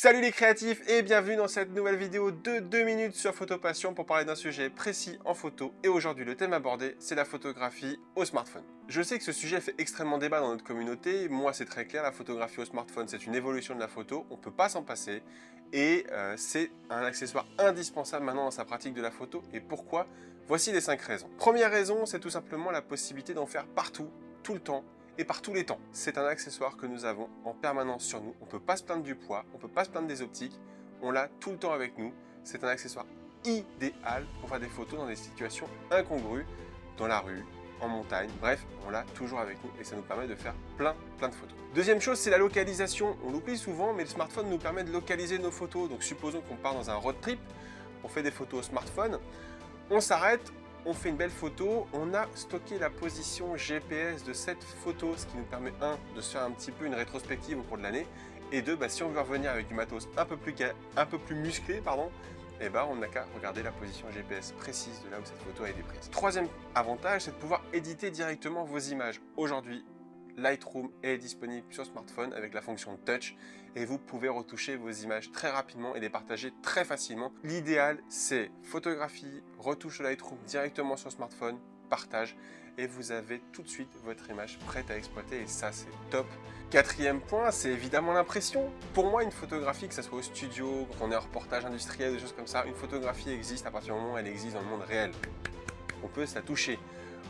Salut les créatifs et bienvenue dans cette nouvelle vidéo de 2 minutes sur Photopassion pour parler d'un sujet précis en photo. Et aujourd'hui, le thème abordé, c'est la photographie au smartphone. Je sais que ce sujet fait extrêmement débat dans notre communauté. Moi, c'est très clair, la photographie au smartphone, c'est une évolution de la photo. On ne peut pas s'en passer. Et c'est un accessoire indispensable maintenant dans sa pratique de la photo. Et pourquoi? Voici les 5 raisons. Première raison, c'est tout simplement la possibilité d'en faire partout, tout le temps. Et par tous les temps. C'est un accessoire que nous avons en permanence sur nous. On ne peut pas se plaindre du poids, on ne peut pas se plaindre des optiques. On l'a tout le temps avec nous. C'est un accessoire idéal pour faire des photos dans des situations incongrues, dans la rue, en montagne. Bref, on l'a toujours avec nous et ça nous permet de faire plein de photos. Deuxième chose, c'est la localisation. On l'oublie souvent, mais le smartphone nous permet de localiser nos photos. Donc supposons qu'on part dans un road trip, on fait des photos au smartphone, on s'arrête, on fait une belle photo, on a stocké la position GPS de cette photo, ce qui nous permet, de se faire un petit peu une rétrospective au cours de l'année, et deux, si on veut revenir avec du matos un peu plus musclé, on n'a qu'à regarder la position GPS précise de là où cette photo a été prise. Troisième avantage, c'est de pouvoir éditer directement vos images. Aujourd'hui, Lightroom est disponible sur smartphone avec la fonction Touch et vous pouvez retoucher vos images très rapidement et les partager très facilement. L'idéal, c'est photographie, retouche Lightroom directement sur smartphone, partage et vous avez tout de suite votre image prête à exploiter et ça, c'est top. Quatrième point, c'est évidemment l'impression. Pour moi, une photographie, que ce soit au studio, quand on est en reportage industriel, des choses comme ça, une photographie existe à partir du moment où elle existe dans le monde réel. On peut se la toucher.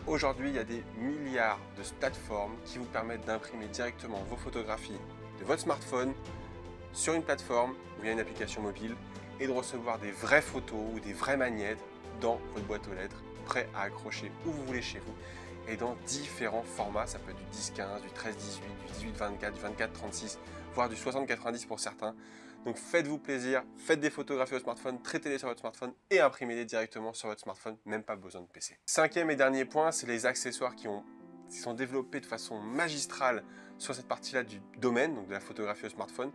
Aujourd'hui, il y a des milliards de plateformes qui vous permettent d'imprimer directement vos photographies de votre smartphone sur une plateforme via une application mobile et de recevoir des vraies photos ou des vraies magnettes dans votre boîte aux lettres, prêts à accrocher où vous voulez chez vous et dans différents formats. Ça peut être du 10-15, du 13-18, du 18-24, du 24-36, voire du 60-90 pour certains. Donc faites-vous plaisir, faites des photographies au smartphone, traitez-les sur votre smartphone et imprimez-les directement sur votre smartphone, même pas besoin de PC. Cinquième et dernier point, c'est les accessoires qui sont développés de façon magistrale sur cette partie-là du domaine, donc de la photographie au smartphone.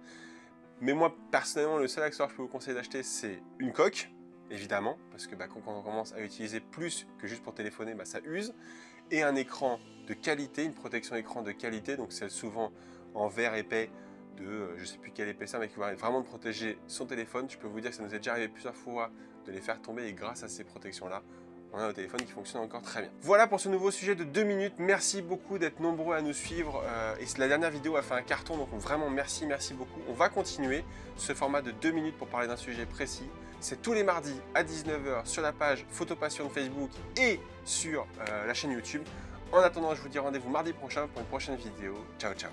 Mais moi, personnellement, le seul accessoire que je peux vous conseiller d'acheter, c'est une coque, évidemment, parce que quand on commence à utiliser plus que juste pour téléphoner, ça use, et un écran de qualité, une protection écran de qualité, donc c'est souvent en verre épais, de je sais plus quelle épaisseur, mais qui va vraiment de protéger son téléphone. Je peux vous dire que ça nous est déjà arrivé plusieurs fois de les faire tomber et grâce à ces protections là on a un téléphone qui fonctionne encore très bien. Voilà pour ce nouveau sujet de 2 minutes. Merci beaucoup d'être nombreux à nous suivre et la dernière vidéo a fait un carton, donc vraiment merci beaucoup. On va continuer ce format de 2 minutes pour parler d'un sujet précis. C'est tous les mardis à 19 h sur la page Photopassion de Facebook et sur la chaîne YouTube. En attendant, je vous dis rendez-vous mardi prochain pour une prochaine vidéo. Ciao ciao.